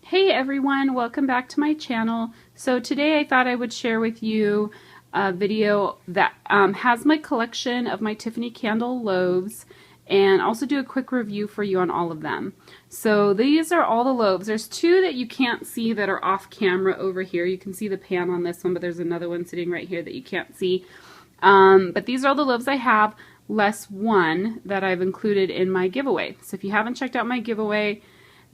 Hey everyone, welcome back to my channel. So today I thought I would share with you a video that has my collection of my Tiffany Candle loaves and also do a quick review for you on all of them. So these are all the loaves. There's two that you can't see that are off camera over here. You can see the pan on this one, but there's another one sitting right here that you can't see. But these are all the loaves I have, less one that I've included in my giveaway. So if you haven't checked out my giveaway,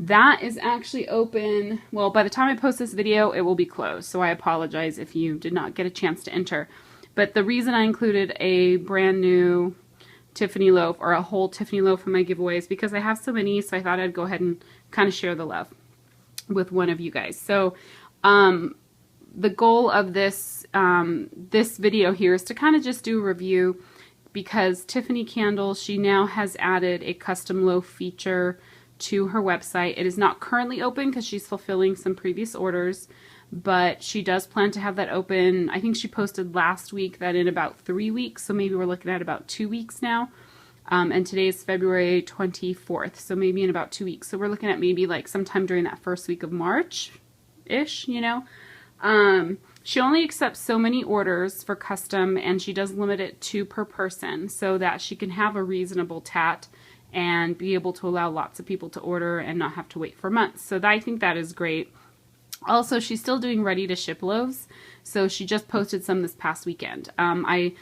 that is actually open. Well, by the time I post this video, it will be closed. So I apologize if you did not get a chance to enter. But the reason I included a brand new Tiffany loaf or a whole Tiffany loaf in my giveaway is because I have so many. So I thought I'd go ahead and kind of share the love with one of you guys. So the goal of this this video here is to kind of just do a review, because Tiffany Candle, she now has added a custom loaf feature to her website. It is not currently open because she's fulfilling some previous orders, but she does plan to have that open. I think she posted last week that in about 3 weeks, so maybe we're looking at about 2 weeks now. And today is February 24th, so maybe in about 2 weeks. So we're looking at maybe like sometime during that first week of March-ish, you know. She only accepts so many orders for custom, and she does limit it 2 per person so that she can have a reasonable tat and be able to allow lots of people to order and not have to wait for months. So I think that is great. Also, she's still doing ready to ship loaves. So she just posted some this past weekend. I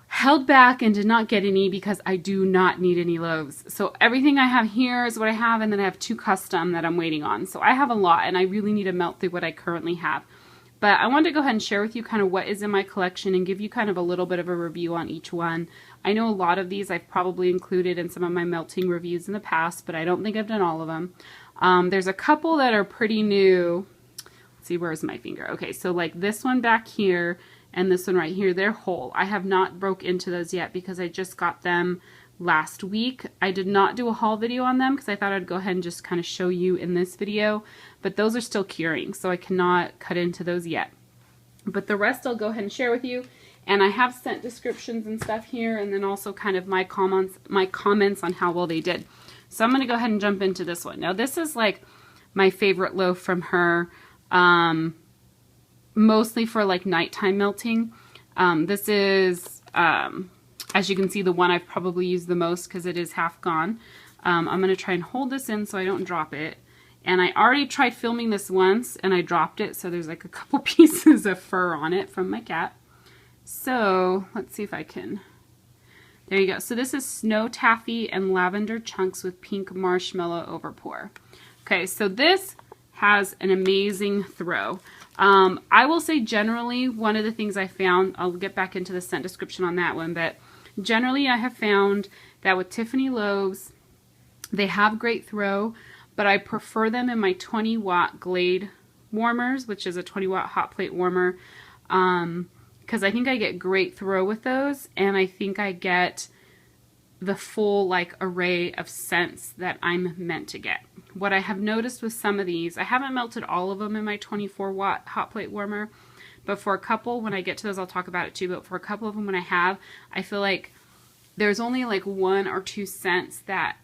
held back and did not get any because I do not need any loaves. So everything I have here is what I have, and then I have 2 custom that I'm waiting on. So I have a lot, and I really need to melt through what I currently have. But I wanted to go ahead and share with you kind of what is in my collection and give you kind of a little bit of a review on each one. I know a lot of these I've probably included in some of my melting reviews in the past, but I don't think I've done all of them. There's a couple that are pretty new. Let's see, where's my finger? Okay, so like this one back here and this one right here, they're whole. I have not broke into those yet because I just got them last week. I did not do a haul video on them because I thought I'd go ahead and just kind of show you in this video, but those are still curing, so I cannot cut into those yet. But the rest I'll go ahead and share with you, and I have sent descriptions and stuff here, and then also kind of my comments on how well they did. So I'm going to go ahead and jump into this one. Now this is like my favorite loaf from her, mostly for like nighttime melting. This is as you can see, the one I've probably used the most because it is half gone. I'm going to try and hold this in so I don't drop it. And I already tried filming this once and I dropped it, so there's like a couple pieces of fur on it from my cat. So let's see if I can. There you go. So this is snow taffy and lavender chunks with pink marshmallow overpour. Okay, so this has an amazing throw. I will say generally one of the things I found, I'll get back into the scent description on that one, but generally I have found that with Tiffany loaves, they have great throw, but I prefer them in my 20-watt Glade warmers, which is a 20-watt hot plate warmer, because I think I get great throw with those, and I think I get the full like array of scents that I'm meant to get. What I have noticed with some of these, I haven't melted all of them in my 24-watt hot plate warmer, but for a couple, when I get to those, I'll talk about it too, but for a couple of them when I have, I feel like there's only like 1 or 2 scents that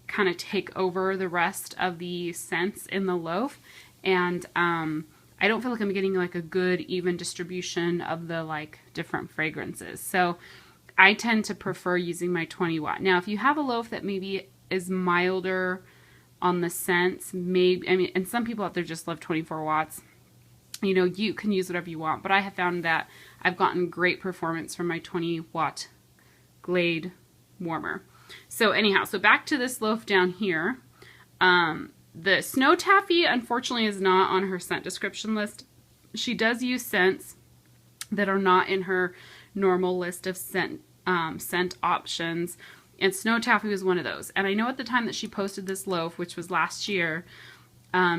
kind of take over the rest of the scents in the loaf, and I don't feel like I'm getting like a good even distribution of the like different fragrances. So I tend to prefer using my 20-watt. Now, if you have a loaf that maybe is milder on the scents, maybe, I mean, and some people out there just love 24 watts. You know, you can use whatever you want, but I have found that I've gotten great performance from my 20-watt Glade warmer. So anyhow, so back to this loaf down here. The snow taffy, unfortunately, is not on her scent description list. She does use scents that are not in her normal list of scent options, and snow taffy was one of those. And I know at the time that she posted this loaf, which was last year,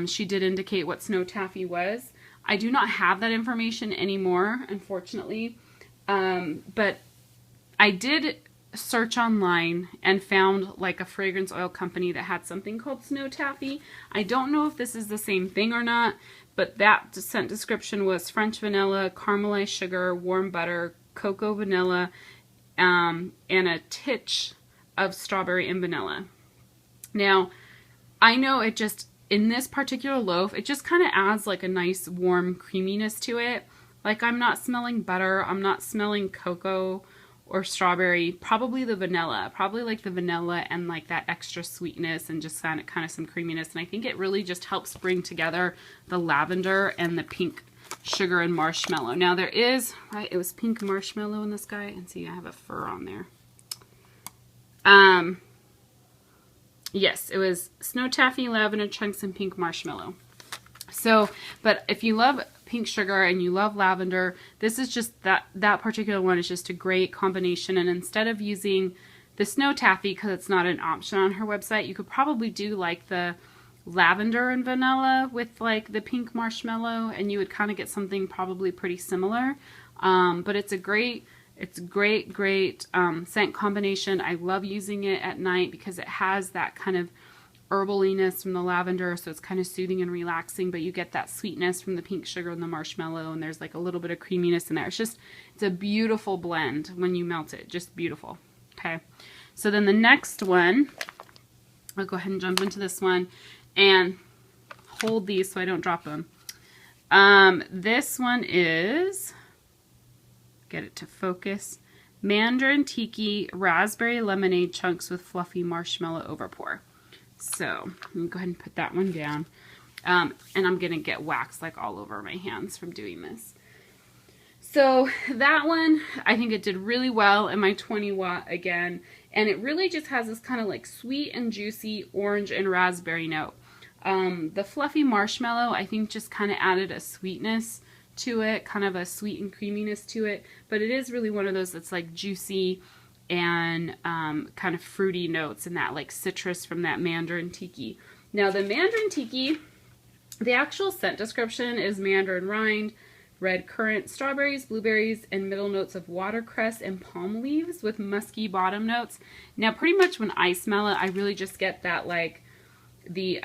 she did indicate what snow taffy was. I do not have that information anymore, unfortunately, but I did search online and found like a fragrance oil company that had something called snow taffy. I don't know if this is the same thing or not, but that scent description was French vanilla, caramelized sugar, warm butter, cocoa vanilla, and a titch of strawberry and vanilla. Now, I know it in this particular loaf, it just kind of adds like a nice warm creaminess to it. Like I'm not smelling butter, I'm not smelling cocoa or strawberry, probably the vanilla, probably like the vanilla and like that extra sweetness and just kind of some creaminess. And I think it really just helps bring together the lavender and the pink sugar and marshmallow. Now there is, right, it was pink marshmallow in this guy, and see I have a fur on there. Yes, it was snow taffy, lavender chunks, and pink marshmallow. So, but if you love pink sugar and you love lavender, this is just that particular one is just a great combination. And instead of using the snow taffy, because it's not an option on her website, you could probably do like the lavender and vanilla with like the pink marshmallow, and you would kind of get something probably pretty similar. But it's a great scent combination. I love using it at night because it has that kind of herbaliness from the lavender, so it's kind of soothing and relaxing, but you get that sweetness from the pink sugar and the marshmallow, and there's like a little bit of creaminess in there. It's a beautiful blend when you melt it, just beautiful. Okay, so then the next one, I'll go ahead and jump into this one and hold these so I don't drop them. This one is, get it to focus, Mandarin Tiki Raspberry Lemonade Chunks with Fluffy Marshmallow Overpour. So let me go ahead and put that one down. And I'm going to get wax like all over my hands from doing this. So that one, I think it did really well in my 20 watt again. And it really just has this kind of like sweet and juicy orange and raspberry note. The fluffy marshmallow, I think, just kind of added a sweetness to it, kind of a sweet and creaminess to it. But it is really one of those that's like juicy and kind of fruity notes and that like citrus from that Mandarin Tiki. Now the Mandarin Tiki, the actual scent description is mandarin rind, red currant, strawberries, blueberries, and middle notes of watercress and palm leaves with musky bottom notes. Now pretty much when I smell it, I really just get that like the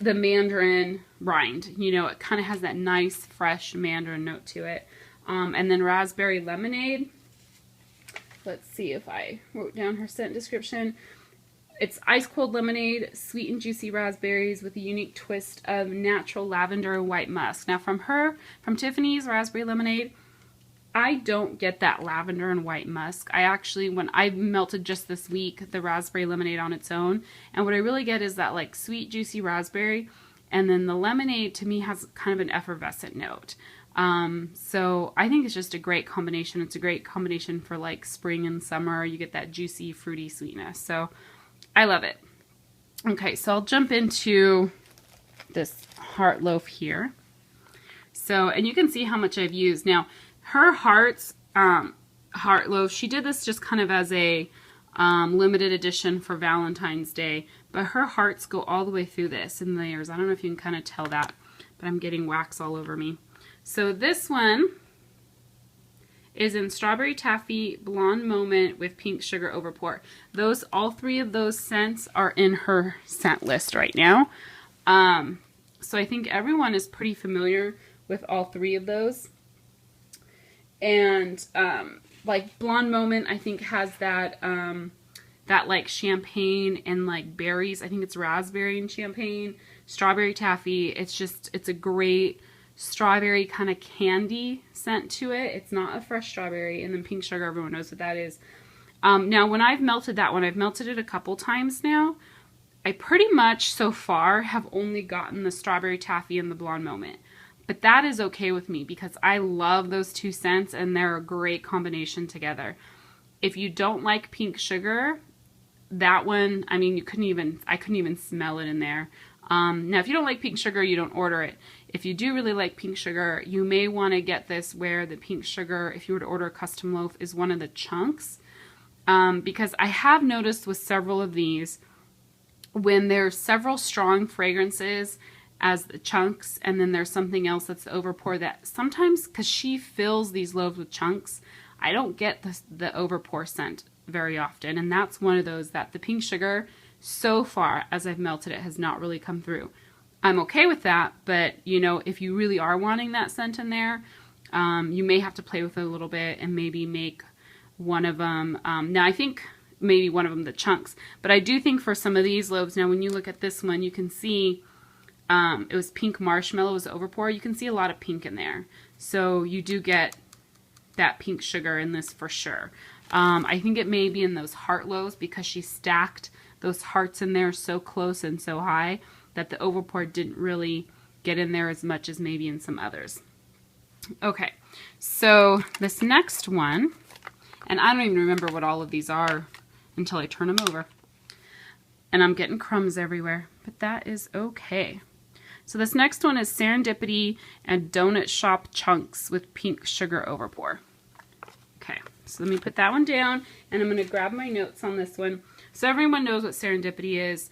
mandarin rind. You know, it kind of has that nice fresh mandarin note to it. And then raspberry lemonade. Let's see if I wrote down her scent description. It's ice cold lemonade, sweet and juicy raspberries with a unique twist of natural lavender and white musk. Now from Tiffany's raspberry lemonade, I don't get that lavender and white musk. I actually, when I melted just this week the raspberry lemonade on its own, and what I really get is that like sweet juicy raspberry, and then the lemonade to me has kind of an effervescent note. So I think it's just a great combination. It's a great combination for like spring and summer. You get that juicy, fruity sweetness. So I love it. Okay, so I'll jump into this heart loaf here. So, and you can see how much I've used. Now, her heart loaf, she did this just kind of as a limited edition for Valentine's Day, but her hearts go all the way through this in layers. I don't know if you can kind of tell that, but I'm getting wax all over me. So this one is in Strawberry Taffy, Blonde Moment with Pink Sugar Overpour. All three of those scents are in her scent list right now. So I think everyone is pretty familiar with all three of those. And like Blonde Moment, I think has that that like champagne and like berries. I think it's raspberry and champagne. Strawberry Taffy, it's a great strawberry kind of candy scent to it. It's not a fresh strawberry. And then Pink Sugar, everyone knows what that is. Now when I've melted that one, I've melted it a couple times now. I pretty much so far have only gotten the Strawberry Taffy and the Blonde Moment. But that is okay with me because I love those two scents and they're a great combination together. If you don't like Pink Sugar, that one, I mean, I couldn't even smell it in there. Now, if you don't like Pink Sugar, you don't order it. If you do really like Pink Sugar, you may want to get this where the Pink Sugar, if you were to order a custom loaf, is one of the chunks. Because I have noticed with several of these, when there's several strong fragrances as the chunks, and then there's something else that's the overpour, that sometimes, because she fills these loaves with chunks, I don't get the overpour scent very often. And that's one of those that the Pink Sugar, so far as I've melted it, has not really come through. I'm okay with that, but you know, if you really are wanting that scent in there, you may have to play with it a little bit and maybe make one of them. Now I think maybe one of them the chunks. But I do think for some of these loaves, now when you look at this one, you can see it was pink marshmallow was the overpour. You can see a lot of pink in there. So you do get that pink sugar in this for sure. I think it may be in those heart loaves because she stacked those hearts in there so close and so high that the overpour didn't really get in there as much as maybe in some others. Okay, so this next one, and I don't even remember what all of these are until I turn them over. And I'm getting crumbs everywhere, but that is okay. So this next one is Serendipity and Donut Shop Chunks with pink sugar overpour. Okay, so let me put that one down, and I'm going to grab my notes on this one. So everyone knows what Serendipity is.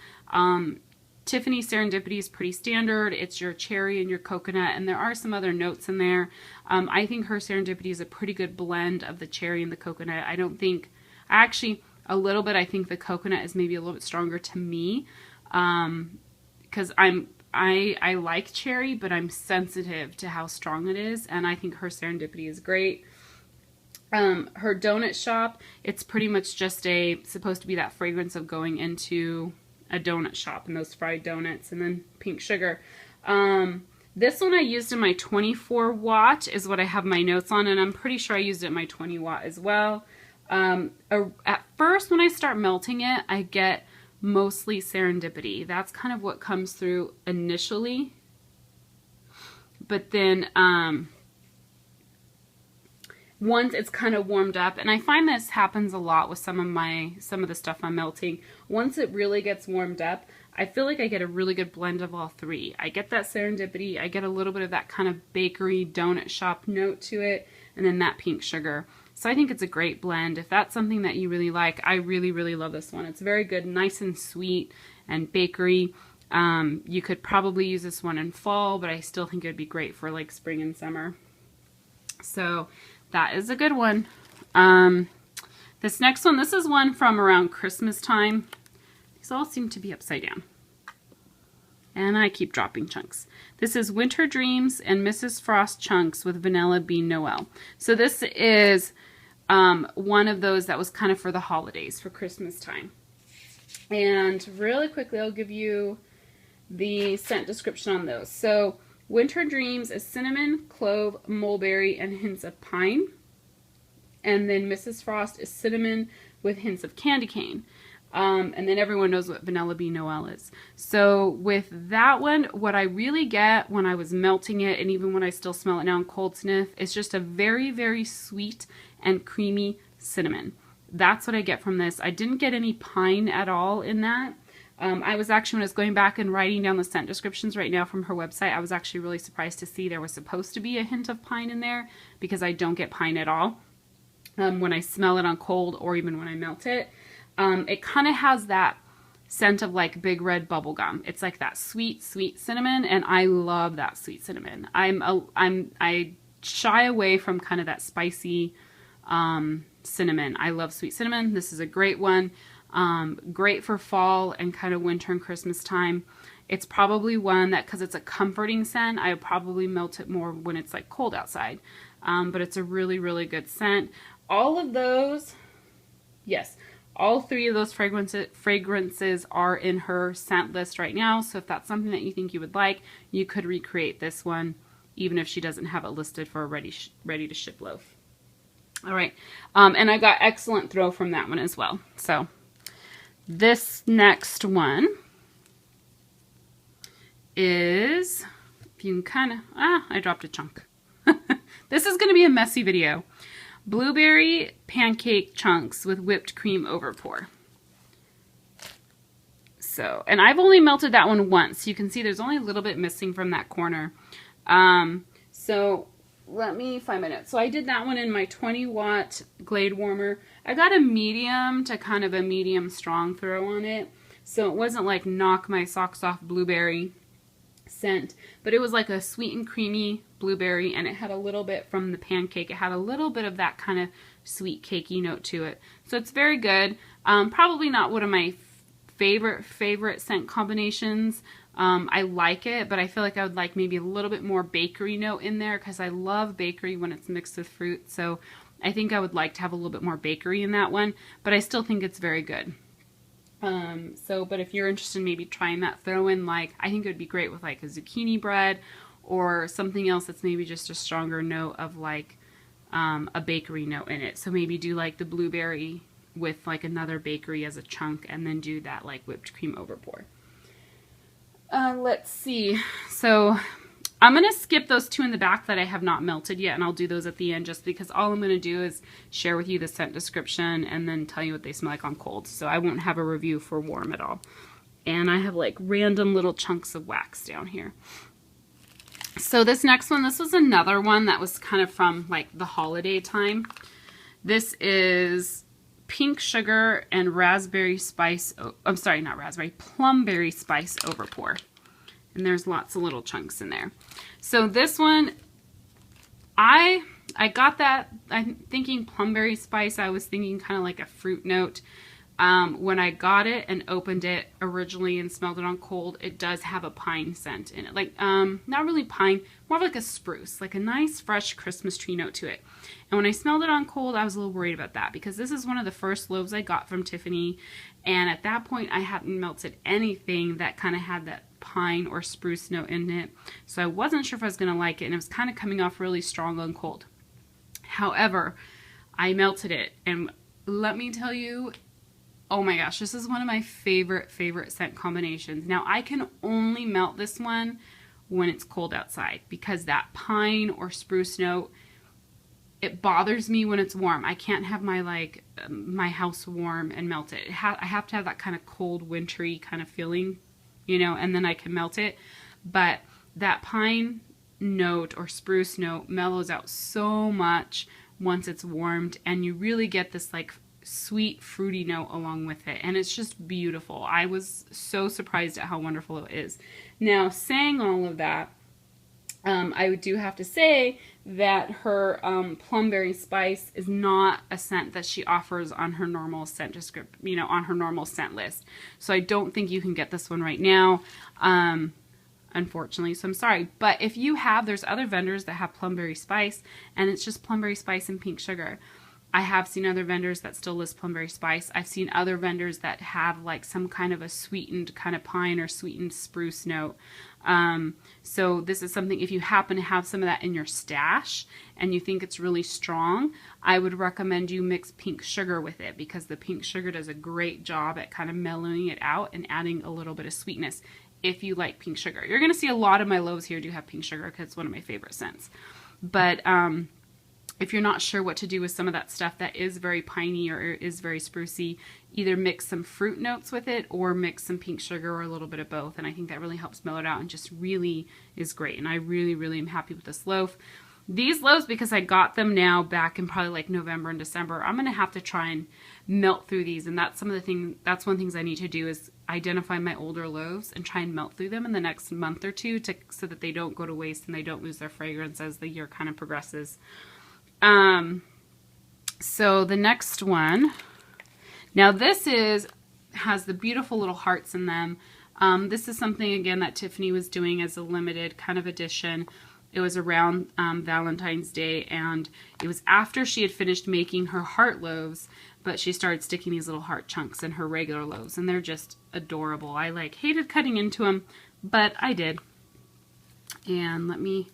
Tiffany Serendipity is pretty standard. It's your cherry and your coconut, and there are some other notes in there. I think her Serendipity is a pretty good blend of the cherry and the coconut. I don't think, actually, a little bit, I think the coconut is maybe a little bit stronger to me, because I like cherry, but I'm sensitive to how strong it is, and I think her Serendipity is great. Her Donut Shop, it's pretty much just supposed to be that fragrance of going into a donut shop and those fried donuts, and then pink sugar. This one I used in my 24 watt is what I have my notes on, and I'm pretty sure I used it in my 20 watt as well. At first when I start melting it, I get mostly Serendipity. That's kind of what comes through initially. But then once it's kind of warmed up, and I find this happens a lot with some of the stuff I'm melting. Once it really gets warmed up, I feel like I get a really good blend of all three. I get that Serendipity, I get a little bit of that kind of bakery donut shop note to it, and then that pink sugar. So I think it's a great blend. If that's something that you really like, I really, really love this one. It's very good, nice and sweet and bakery. You could probably use this one in fall, but I still think it would be great for like spring and summer. So that is a good one. This next one, this is one from around Christmas time. These all seem to be upside down. And I keep dropping chunks. This is Winter Dreams and Mrs. Frost Chunks with Vanilla Bean Noel. So this is one of those that was kind of for the holidays, for Christmas time. And really quickly, I'll give you the scent description on those. So Winter Dreams is cinnamon, clove, mulberry, and hints of pine. And then Mrs. Frost is cinnamon with hints of candy cane. And then everyone knows what Vanilla Bean Noel is. So with that one, what I really get when I was melting it, and even when I still smell it now in cold sniff, is just a very, very sweet and creamy cinnamon. That's what I get from this. I didn't get any pine at all in that. I was actually, when I was going back and writing down the scent descriptions right now from her website, I was actually really surprised to see there was supposed to be a hint of pine in there, because I don't get pine at all when I smell it on cold or even when I melt it. It kind of has that scent of like big red bubble gum. It's like that sweet, sweet cinnamon, and I love that sweet cinnamon. I shy away from kind of that spicy cinnamon. I love sweet cinnamon. This is a great one. Great for fall and kind of winter and Christmas time. It's probably one that, because it's a comforting scent, I would probably melt it more when it's like cold outside. But it's a really, really good scent. All of those, yes, all three of those fragrances are in her scent list right now. So if that's something that you think you would like, you could recreate this one, even if she doesn't have it listed for a ready to ship loaf. All right. And I got excellent throw from that one as well. So this next one is, if you can kind of, I dropped a chunk. This is going to be a messy video. Blueberry pancake chunks with whipped cream overpour. So, and I've only melted that one once. You can see there's only a little bit missing from that corner. So let me find my notes. So I did that one in my 20 watt Glade warmer. I got a medium to kind of a medium strong throw on it. So it wasn't like knock my socks off blueberry scent, but it was like a sweet and creamy blueberry, and it had a little bit from the pancake. It had a little bit of that kind of sweet cakey note to it. So it's very good. Probably not one of my favorite scent combinations. I like it, but I feel like I would like maybe a little bit more bakery note in there, because I love bakery when it's mixed with fruit. So I think I would like to have a little bit more bakery in that one, but I still think it's very good. But if you're interested in maybe trying that, throw in like, I think it would be great with like a zucchini bread or something else that's maybe just a stronger note of like a bakery note in it. So maybe do like the blueberry with like another bakery as a chunk, and then do that like whipped cream over pour. Let's see. So I'm going to skip those two in the back that I have not melted yet, and I'll do those at the end just because all I'm going to do is share with you the scent description and then tell you what they smell like on cold. So I won't have a review for warm at all. And I have like random little chunks of wax down here. So this next one, this was another one that was kind of from like the holiday time. This is pink sugar and raspberry spice. I'm sorry, not raspberry, plumberry spice over pour. And there's lots of little chunks in there. So this one, I got that, I'm thinking plumberry spice. I was thinking kind of like a fruit note. When I got it and opened it originally and smelled it on cold, it does have a pine scent in it. Like, not really pine, more of like a spruce, like a nice fresh Christmas tree note to it. And when I smelled it on cold, I was a little worried about that because this is one of the first loaves I got from Tiffany. And at that point, I hadn't melted anything that kind of had that pine or spruce note in it. So I wasn't sure if I was going to like it, and it was kind of coming off really strong on cold. However, I melted it, and let me tell you, oh my gosh, this is one of my favorite scent combinations. Now, I can only melt this one when it's cold outside because that pine or spruce note, it bothers me when it's warm. I can't have my like my house warm and melt it. I have to have that kind of cold, wintry kind of feeling, you know, and then I can melt it. But that pine note or spruce note mellows out so much once it's warmed, and you really get this like sweet fruity note along with it, and it's just beautiful. I was so surprised at how wonderful it is. Now, saying all of that, I do have to say that her plumberry spice is not a scent that she offers on her normal scent description, you know, on her normal scent list. So I don't think you can get this one right now, unfortunately. So I'm sorry. But if you have, there's other vendors that have plumberry spice, and it's just plumberry spice and pink sugar. I have seen other vendors that still list plumberry spice. I've seen other vendors that have like some kind of a sweetened kind of pine or sweetened spruce note. So this is something, if you happen to have some of that in your stash and you think it's really strong, I would recommend you mix pink sugar with it, because the pink sugar does a great job at kind of mellowing it out and adding a little bit of sweetness if you like pink sugar. You're going to see a lot of my loaves here do have pink sugar because it's one of my favorite scents. But if you're not sure what to do with some of that stuff that is very piney or is very sprucey, either mix some fruit notes with it or mix some pink sugar or a little bit of both. And I think that really helps mellow it out and just really is great. And I really am happy with this loaf. These loaves, because I got them now back in probably like November and December, I'm going to have to try and melt through these. And that's one of the things I need to do is identify my older loaves and try and melt through them in the next month or two so that they don't go to waste and they don't lose their fragrance as the year kind of progresses. So the next one, now this has the beautiful little hearts in them. This is something, again, that Tiffany was doing as a limited kind of edition. It was around Valentine's Day, and it was after she had finished making her heart loaves, but she started sticking these little heart chunks in her regular loaves, and they're just adorable. I like hated cutting into them, but I did. And let me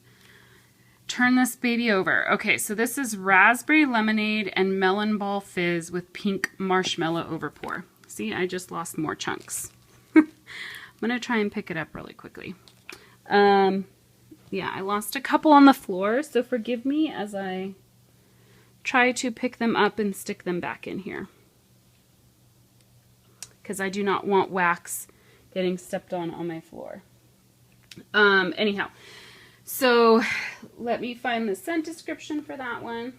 turn this baby over. Okay, so this is raspberry lemonade and melon ball fizz with pink marshmallow over pour. See, I just lost more chunks. I'm gonna try and pick it up really quickly. Yeah, I lost a couple on the floor, so forgive me as I try to pick them up and stick them back in here, because I do not want wax getting stepped on my floor. Anyhow, so let me find the scent description for that one.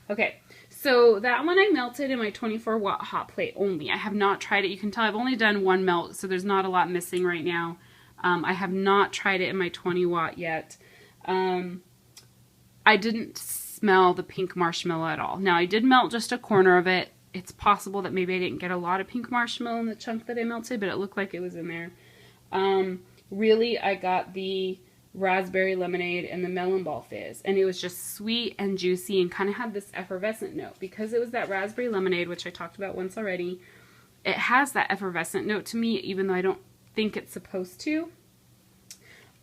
Okay, so that one I melted in my 24-watt hot plate only. I have not tried it. You can tell I've only done one melt, so there's not a lot missing right now. I have not tried it in my 20-watt yet. I didn't smell the pink marshmallow at all. Now, I did melt just a corner of it. It's possible that maybe I didn't get a lot of pink marshmallow in the chunk that I melted, but it looked like it was in there. Really, I got the raspberry lemonade and the melon ball fizz. And it was just sweet and juicy and kind of had this effervescent note. Because it was that raspberry lemonade, which I talked about once already, it has that effervescent note to me, even though I don't think it's supposed to.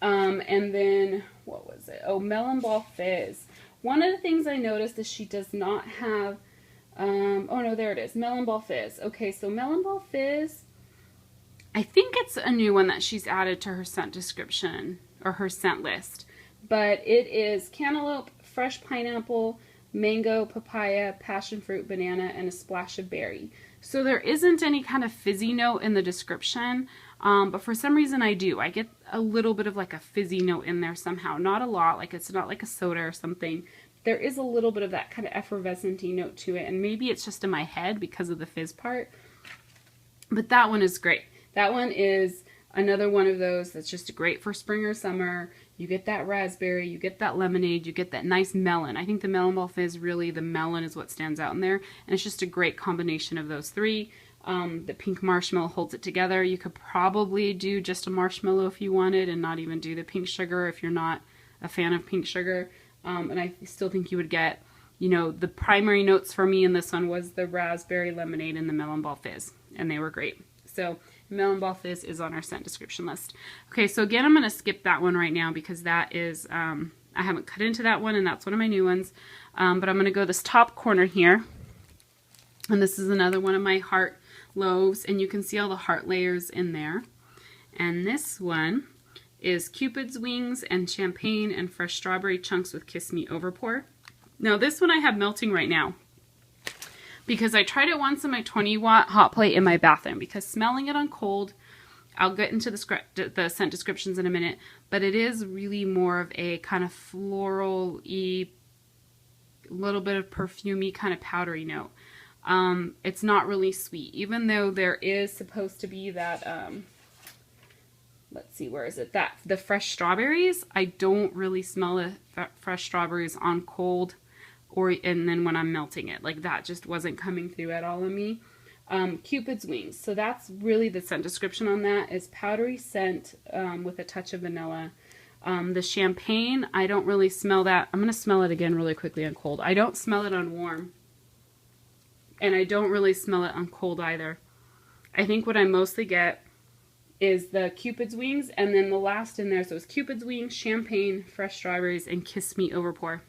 And then, what was it? Oh, melon ball fizz. One of the things I noticed is she does not have, oh no, there it is, melon ball fizz. Okay, so melon ball fizz, I think it's a new one that she's added to her scent description, or her scent list. But it is cantaloupe, fresh pineapple, mango, papaya, passion fruit, banana, and a splash of berry. So there isn't any kind of fizzy note in the description, but for some reason I do. I get a little bit of like a fizzy note in there somehow. Not a lot, like it's not like a soda or something. There is a little bit of that kind of effervescent-y note to it, and maybe it's just in my head because of the fizz part. But that one is great. That one is another one of those that's just great for spring or summer. You get that raspberry, you get that lemonade, you get that nice melon. I think the melon ball fizz, really, the melon is what stands out in there. And it's just a great combination of those three. The pink marshmallow holds it together. You could probably do just a marshmallow if you wanted and not even do the pink sugar if you're not a fan of pink sugar. And I still think you would get, you know, the primary notes for me in this one was the raspberry lemonade and the melon ball fizz. And they were great. So melon ball fizz is on our scent description list. Okay, so again, I'm going to skip that one right now because that is, I haven't cut into that one, and that's one of my new ones. But I'm going to go this top corner here. And this is another one of my heart loaves, and you can see all the heart layers in there. And this one is Cupid's wings and champagne and fresh strawberry chunks with Kiss Me Overpour. Now this one I have melting right now, because I tried it once in my 20-watt hot plate in my bathroom, because smelling it on cold, I'll get into the scent descriptions in a minute, but it is really more of a kind of floral-y, little bit of perfumey, kind of powdery note. It's not really sweet, even though there is supposed to be that, let's see, where is it? The fresh strawberries. I don't really smell the fresh strawberries on cold, and then when I'm melting it, like that just wasn't coming through at all on me. Cupid's wings. So that's really the scent description on that, is powdery scent with a touch of vanilla. The champagne, I don't really smell that. I'm going to smell it again really quickly on cold. I don't smell it on warm. And I don't really smell it on cold either. I think what I mostly get is the Cupid's wings, and then the last in there, so it's Cupid's wings, champagne, fresh strawberries, and Kiss Me Overpour.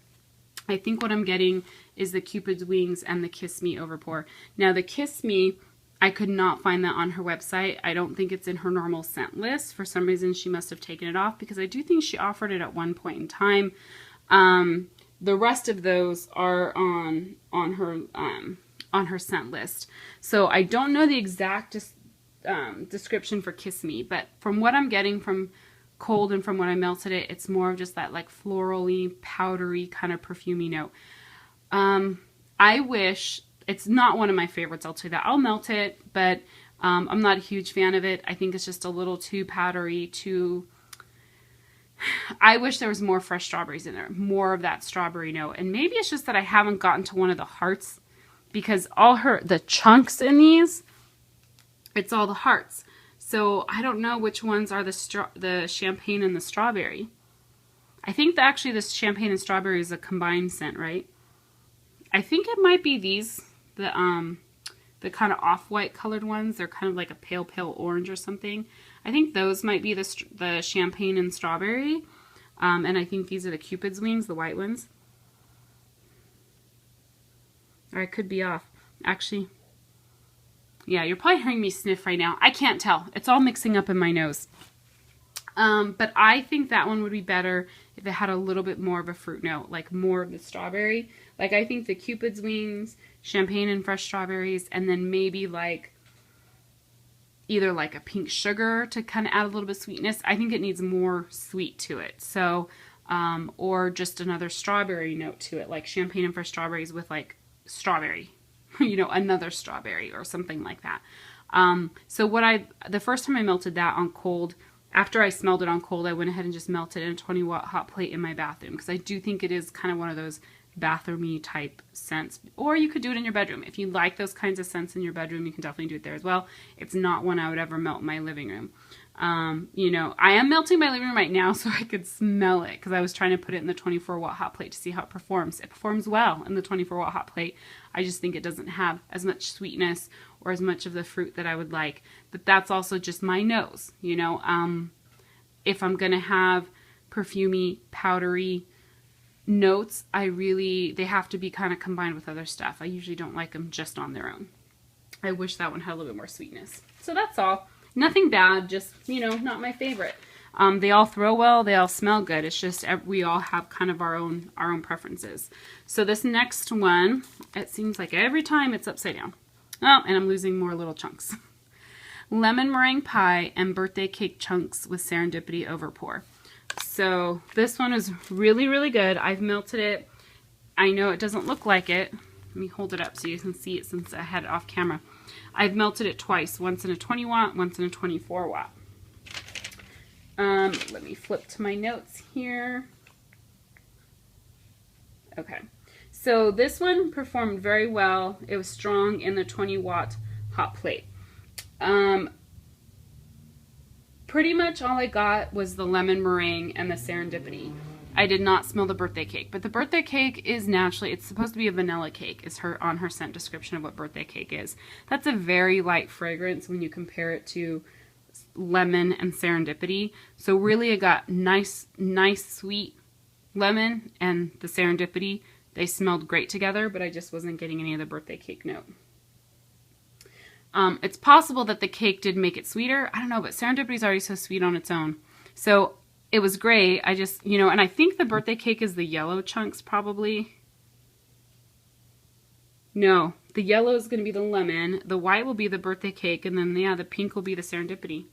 I think what I'm getting is the Cupid's wings and the Kiss Me Overpour. Now the Kiss Me, I could not find that on her website. I don't think it's in her normal scent list. For some reason she must have taken it off, because I do think she offered it at one point in time. The rest of those are on her scent list. So I don't know the exact description for Kiss Me, but from what I'm getting from cold and from when I melted it, it's more of just that like florally, powdery kind of perfumey note. I wish, it's not one of my favorites, I'll tell you that. I'll melt it, but I'm not a huge fan of it. I think it's just a little too powdery, I wish there was more fresh strawberries in there, more of that strawberry note. And maybe it's just that I haven't gotten to one of the hearts, because all the chunks in these, it's all the hearts. So I don't know which ones are the champagne and the strawberry. I think actually this champagne and strawberry is a combined scent, right? I think it might be these, the kind of off-white colored ones. They're kind of like a pale orange or something. I think those might be the champagne and strawberry. And I think these are the Cupid's wings, the white ones. Or I could be off. Actually, yeah, you're probably hearing me sniff right now. I can't tell. It's all mixing up in my nose. But I think that one would be better if it had a little bit more of a fruit note, like more of the strawberry. Like I think the Cupid's wings, champagne and fresh strawberries, and then maybe like either like a pink sugar to kind of add a little bit of sweetness. I think it needs more sweet to it. So, or just another strawberry note to it, like champagne and fresh strawberries with like strawberry, you know, another strawberry or something like that. So the first time I melted that on cold, after I smelled it on cold, I went ahead and just melted in a 20-watt hot plate in my bathroom, because I do think it is kind of one of those bathroomy type scents. Or you could do it in your bedroom. If you like those kinds of scents in your bedroom, you can definitely do it there as well. It's not one I would ever melt in my living room. You know, I am melting my living room right now so I could smell it because I was trying to put it in the 24-watt hot plate to see how it performs. It performs well in the 24-watt hot plate. I just think it doesn't have as much sweetness or as much of the fruit that I would like. But that's also just my nose, you know. If I'm going to have perfumey, powdery notes, they have to be kind of combined with other stuff. I usually don't like them just on their own. I wish that one had a little bit more sweetness. So that's all. Nothing bad, just, you know, not my favorite. They all throw well, they all smell good. It's just we all have kind of our own preferences. So this next one, it seems like every time it's upside down. Oh, and I'm losing more little chunks. Lemon meringue pie and birthday cake chunks with Serendipity overpour. So this one is really, really good. I've melted it. I know it doesn't look like it. Let me hold it up so you can see it since I had it off camera. I've melted it twice, once in a 20 watt, once in a 24 watt. Let me flip to my notes here. Okay, so this one performed very well. It was strong in the 20 watt hot plate. Pretty much all I got was the lemon meringue and the Serendipity. I did not smell the birthday cake, but the birthday cake is naturally, it's supposed to be a vanilla cake, is on her scent description of what birthday cake is. That's a very light fragrance when you compare it to lemon and Serendipity. So really I got nice sweet lemon and the Serendipity. They smelled great together, but I just wasn't getting any of the birthday cake note. It's possible that the cake did make it sweeter. I don't know, but Serendipity is already so sweet on its own. So it was great. I just, you know, and I think the birthday cake is the yellow chunks probably. No, the yellow is going to be the lemon. The white will be the birthday cake. And then, yeah, the pink will be the Serendipity.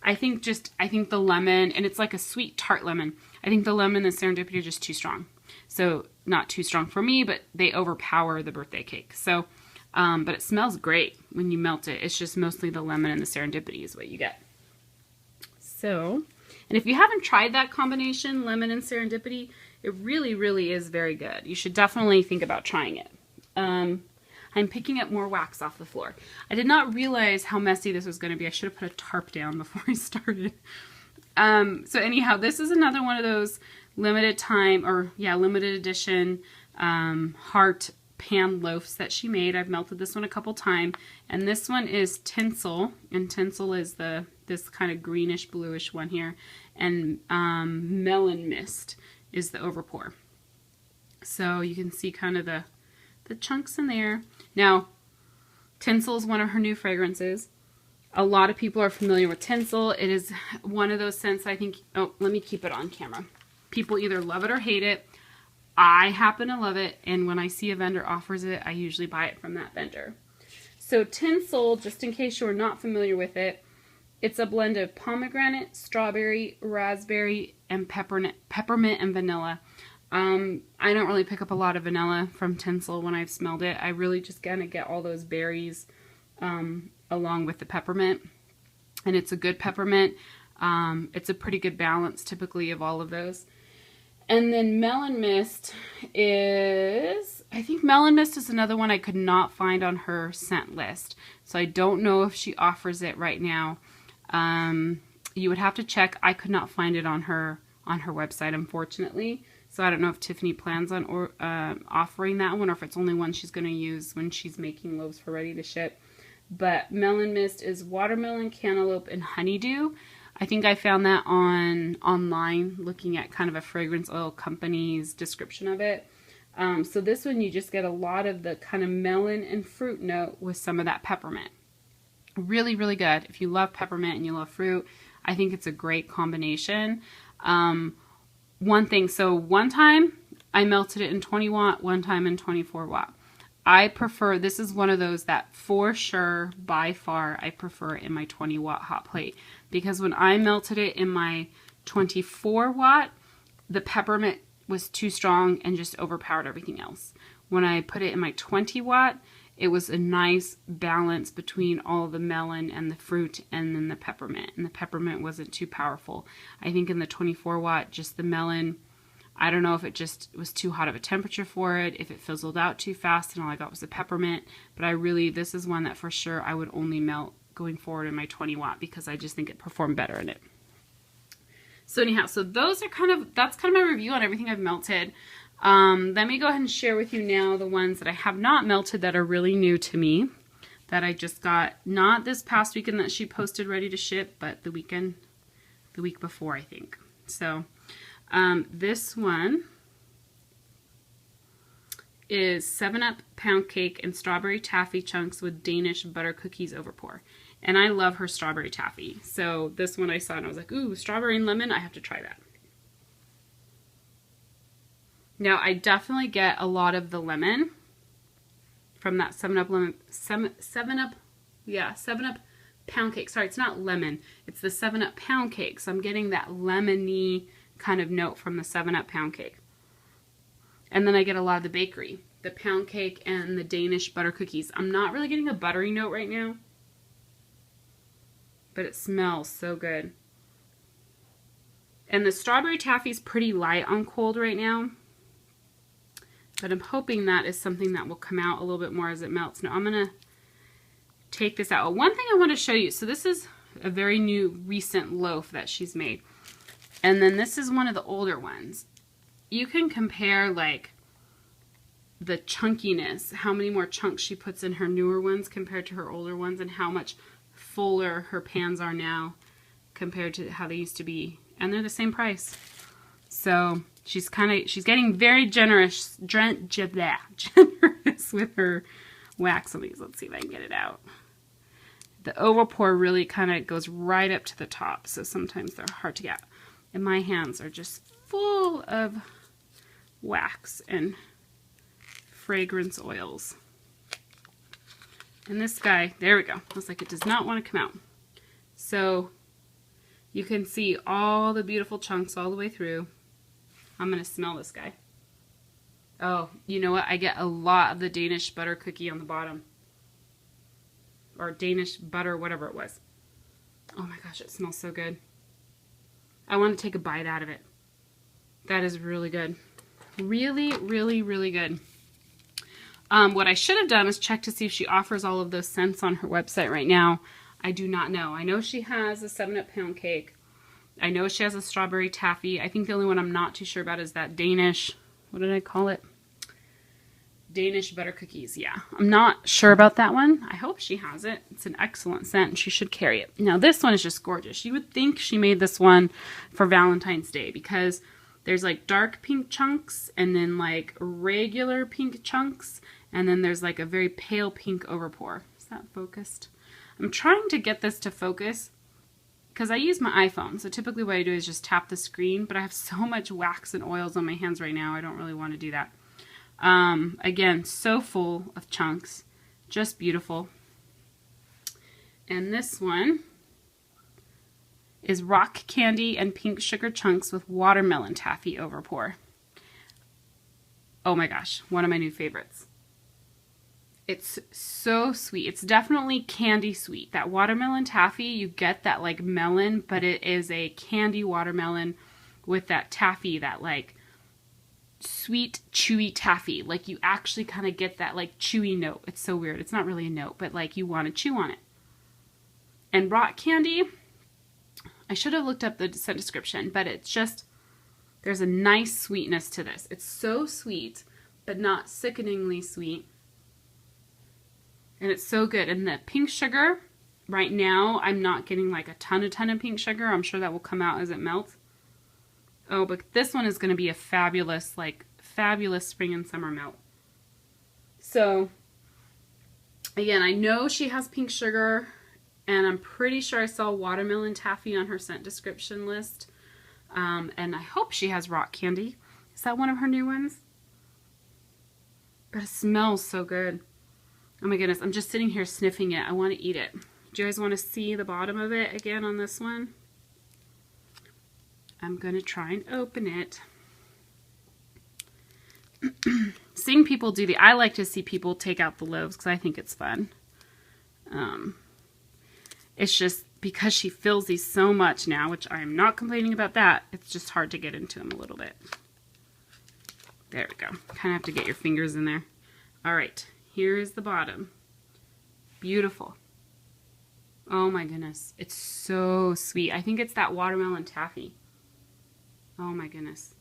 I think the lemon, and it's like a sweet tart lemon. I think the lemon and the Serendipity are just too strong. So not too strong for me, but they overpower the birthday cake. So, but it smells great when you melt it. It's just mostly the lemon and the Serendipity is what you get. So, and if you haven't tried that combination, lemon and Serendipity, it really, really is very good. You should definitely think about trying it. I'm picking up more wax off the floor. I did not realize how messy this was going to be. I should have put a tarp down before I started. So anyhow, this is another one of those limited time, or yeah, limited edition heart pan loaves that she made. I've melted this one a couple times, and this one is Tinsel, and Tinsel is this kind of greenish bluish one here, and Melon Mist is the overpour. So you can see kind of the chunks in there. Now, Tinsel is one of her new fragrances. A lot of people are familiar with Tinsel. It is one of those scents I think, oh, let me keep it on camera. People either love it or hate it. I happen to love it, and when I see a vendor offers it, I usually buy it from that vendor. So Tinsel, just in case you're not familiar with it, it's a blend of pomegranate, strawberry, raspberry, and peppermint and vanilla. I don't really pick up a lot of vanilla from Tinsel when I've smelled it. I really just kind of get all those berries along with the peppermint, and it's a good peppermint. It's a pretty good balance typically of all of those. And then Melon Mist is, I think Melon Mist is another one I could not find on her scent list. So I don't know if she offers it right now. You would have to check. I could not find it on her website, unfortunately. So I don't know if Tiffany plans on offering that one, or if it's only one she's going to use when she's making loaves for ready to ship. But Melon Mist is watermelon, cantaloupe, and honeydew. I think I found that online looking at kind of a fragrance oil company's description of it. So this one you just get a lot of the kind of melon and fruit note with some of that peppermint. Really, really good. If you love peppermint and you love fruit, I think it's a great combination. One thing, so one time I melted it in 20 watt, one time in 24 watt. I prefer, this is one of those that for sure, by far, I prefer in my 20 watt hot plate. Because when I melted it in my 24 watt, the peppermint was too strong and just overpowered everything else. When I put it in my 20 watt, it was a nice balance between all the melon and the fruit and then the peppermint. And the peppermint wasn't too powerful. I think in the 24 watt, just the melon, I don't know if it just was too hot of a temperature for it, if it fizzled out too fast and all I got was the peppermint. But I really, this is one that for sure I would only going forward in my 20 watt because I just think it performed better in it. So anyhow, so those are that's kind of my review on everything I've melted. Let me go ahead and share with you now the ones that I have not melted that are really new to me, that I just got, not this past weekend that she posted ready to ship, but the week before, I think. So this one is 7-Up pound cake and strawberry taffy chunks with Danish butter cookies over pour. And I love her strawberry taffy. So this one I saw and I was like, ooh, strawberry and lemon, I have to try that. Now I definitely get a lot of the lemon from that 7-Up lemon, 7-Up pound cake. Sorry, it's not lemon, it's the 7-Up pound cake. So I'm getting that lemony kind of note from the 7-Up pound cake. And then I get a lot of the bakery, the pound cake and the Danish butter cookies. I'm not really getting a buttery note right now, but it smells so good. And the strawberry taffy is pretty light on cold right now, but I'm hoping that is something that will come out a little bit more as it melts. Now I'm going to take this out. One thing I want to show you, so this is a very new recent loaf that she's made. And then this is one of the older ones. You can compare like the chunkiness, how many more chunks she puts in her newer ones compared to her older ones, and how much fuller her pans are now compared to how they used to be. And they're the same price. So she's getting very generous with her wax on these. Let's see if I can get it out. The over pour really kind of goes right up to the top, so sometimes they're hard to get. And my hands are just full of wax and fragrance oils. And this guy, there we go. I was like, it does not want to come out. So you can see all the beautiful chunks all the way through. I'm going to smell this guy. Oh, you know what? I get a lot of the Danish butter cookie on the bottom. Or Danish butter, whatever it was. Oh my gosh, it smells so good. I want to take a bite out of it. That is really good. Really, really, really good. What I should have done is check to see if she offers all of those scents on her website right now. I do not know. I know she has a 7-Up pound cake. I know she has a strawberry taffy. I think the only one I'm not too sure about is that Danish, what did I call it? Danish butter cookies. Yeah, I'm not sure about that one. I hope she has it. It's an excellent scent and she should carry it. Now this one is just gorgeous. You would think she made this one for Valentine's Day because there's like dark pink chunks and then like regular pink chunks, and then there's like a very pale pink overpour. Is that focused? I'm trying to get this to focus because I use my iPhone. So typically what I do is just tap the screen, but I have so much wax and oils on my hands right now. I don't really want to do that. Again, so full of chunks, just beautiful. And this one is rock candy and pink sugar chunks with watermelon taffy overpour. Oh my gosh, one of my new favorites. It's so sweet. It's definitely candy sweet. That watermelon taffy, you get that like melon, but it is a candy watermelon with that taffy, that like sweet, chewy taffy. Like you actually kind of get that like chewy note. It's so weird. It's not really a note, but like you want to chew on it. And rock candy, I should have looked up the scent description, but it's just, there's a nice sweetness to this. It's so sweet, but not sickeningly sweet. And it's so good. And the pink sugar, right now, I'm not getting like a ton of pink sugar. I'm sure that will come out as it melts. Oh, but this one is going to be a fabulous, like, fabulous spring and summer melt. So, again, I know she has pink sugar, and I'm pretty sure I saw watermelon taffy on her scent description list. And I hope she has rock candy. Is that one of her new ones? But it smells so good. Oh my goodness, I'm just sitting here sniffing it. I want to eat it. Do you guys want to see the bottom of it again on this one? I'm going to try and open it. Seeing people do I like to see people take out the loaves because I think it's fun. It's just because she fills these so much now, which I'm not complaining about that. It's just hard to get into them a little bit. There we go. Kind of have to get your fingers in there. All right, here is the bottom. Beautiful. Oh my goodness. It's so sweet. I think it's that watermelon taffy. Oh my goodness.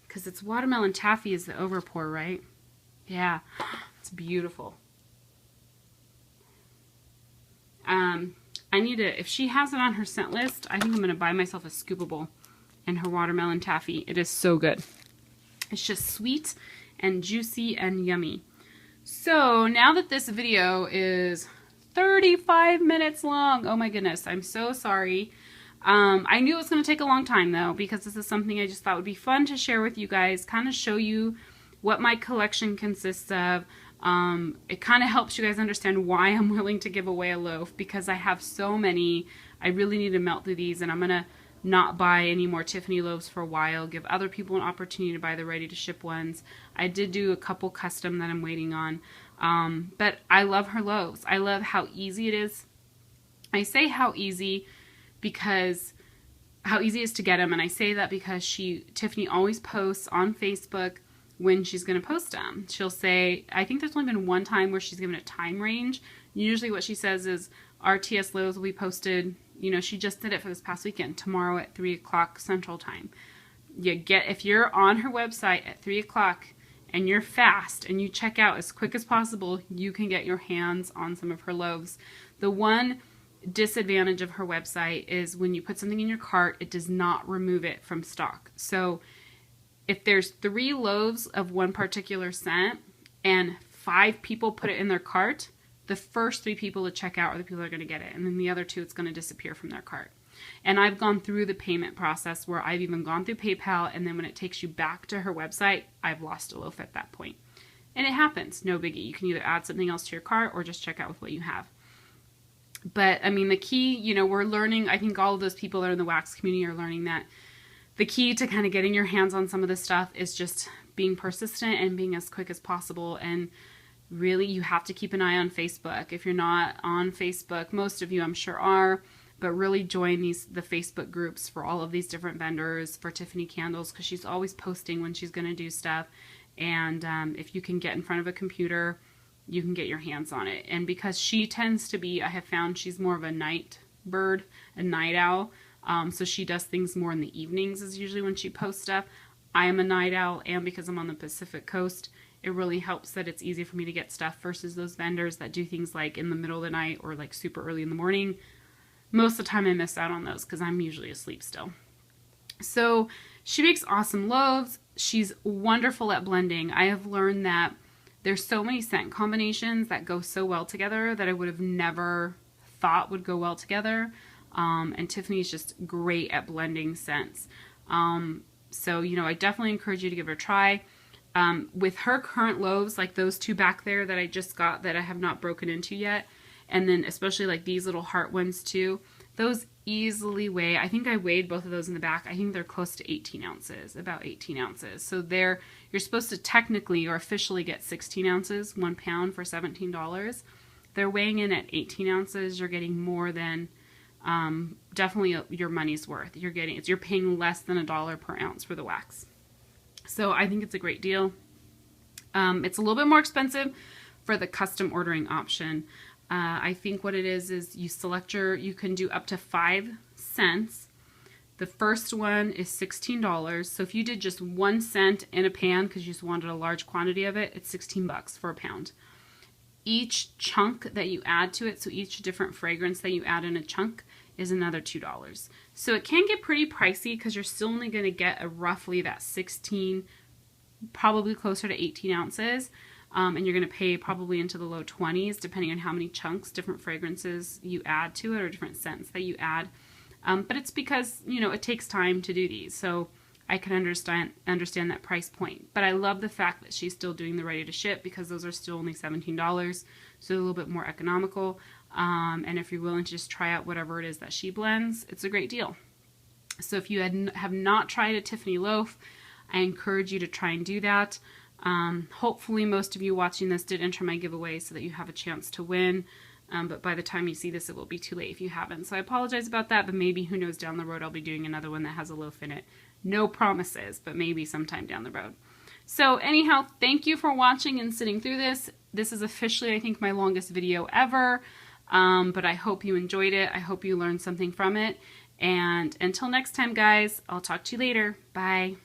Because it's watermelon taffy is the overpour, right? Yeah. It's beautiful. I need to, if she has it on her scent list, I think I'm going to buy myself a scoopable and her watermelon taffy. It is so good. It's just sweet and juicy and yummy. So now that this video is 35 minutes long, oh my goodness, I'm so sorry. I knew it was going to take a long time though, because this is something I just thought would be fun to share with you guys, kind of show you what my collection consists of. It kind of helps you guys understand why I'm willing to give away a loaf, because I have so many. I really need to melt through these, and I'm going to not buy any more Tiffany loaves for a while, give other people an opportunity to buy the ready to ship ones. I did do a couple custom that I'm waiting on, but I love her loaves. I love how easy it is. I say how easy because how easy it is to get them, and I say that because Tiffany always posts on Facebook when she's going to post them. She'll say, I think there's only been one time where she's given a time range. Usually what she says is RTS loaves will be posted, you know, she just did it for this past weekend, tomorrow at 3 o'clock Central Time. If you're on her website at 3 o'clock and you're fast and you check out as quick as possible, you can get your hands on some of her loaves. The one disadvantage of her website is when you put something in your cart, it does not remove it from stock. So if there's 3 loaves of one particular scent and 5 people put it in their cart, the first 3 people to check out are the people that are going to get it, and then the other 2, it's going to disappear from their cart. And I've gone through the payment process where I've even gone through PayPal, and then when it takes you back to her website, I've lost a loaf at that point. And it happens, no biggie. You can either add something else to your cart or just check out with what you have. But I mean, the key, you know, we're learning, I think all of those people that are in the wax community are learning that the key to kind of getting your hands on some of this stuff is just being persistent and being as quick as possible. And really, you have to keep an eye on Facebook. If you're not on Facebook, most of you I'm sure are, but really join the Facebook groups for all of these different vendors, for Tiffany Candles, because she's always posting when she's going to do stuff. And if you can get in front of a computer, you can get your hands on it. And because she tends to be, I have found she's more of a night bird, a night owl. So she does things more in the evenings is usually when she posts stuff. I am a night owl, and because I'm on the Pacific coast, it really helps that it's easy for me to get stuff versus those vendors that do things like in the middle of the night or like super early in the morning. Most of the time I miss out on those because I'm usually asleep still. So she makes awesome loaves. She's wonderful at blending. I have learned that there's so many scent combinations that go so well together that I would have never thought would go well together. And Tiffany's just great at blending scents. So, you know, I definitely encourage you to give her a try. With her current loaves, like those 2 back there that I just got that I have not broken into yet, and then especially like these little heart ones too, those easily weigh, I think I weighed both of those in the back, I think they're close to 18 ounces, about 18 ounces. So you're supposed to technically or officially get 16 ounces, 1 pound for $17. They're weighing in at 18 ounces. You're getting more than definitely your money's worth. You're paying less than $1 per ounce for the wax. So I think it's a great deal. It's a little bit more expensive for the custom ordering option. I think what it is you can do up to 5 scents. The first one is $16. So if you did just 1 scent in a pan because you just wanted a large quantity of it, it's $16 for a pound. Each chunk that you add to it, so each different fragrance that you add in a chunk, is another $2. So it can get pretty pricey because you're still only going to get roughly that 16, probably closer to 18 ounces. And you're going to pay probably into the low 20s depending on how many chunks, different fragrances you add to it or different scents that you add. But it's because, you know, it takes time to do these. So I can understand that price point. But I love the fact that she's still doing the ready to ship because those are still only $17. So a little bit more economical. And if you're willing to just try out whatever it is that she blends, it's a great deal. So if you have not tried a Tiffany loaf, I encourage you to try and do that. Hopefully most of you watching this did enter my giveaway so that you have a chance to win. But by the time you see this, it will be too late if you haven't. So I apologize about that, but maybe, who knows, down the road I'll be doing another one that has a loaf in it. No promises, but maybe sometime down the road. So anyhow, thank you for watching and sitting through this. This is officially, I think, my longest video ever. But I hope you enjoyed it. I hope you learned something from it. And until next time, guys, I'll talk to you later. Bye.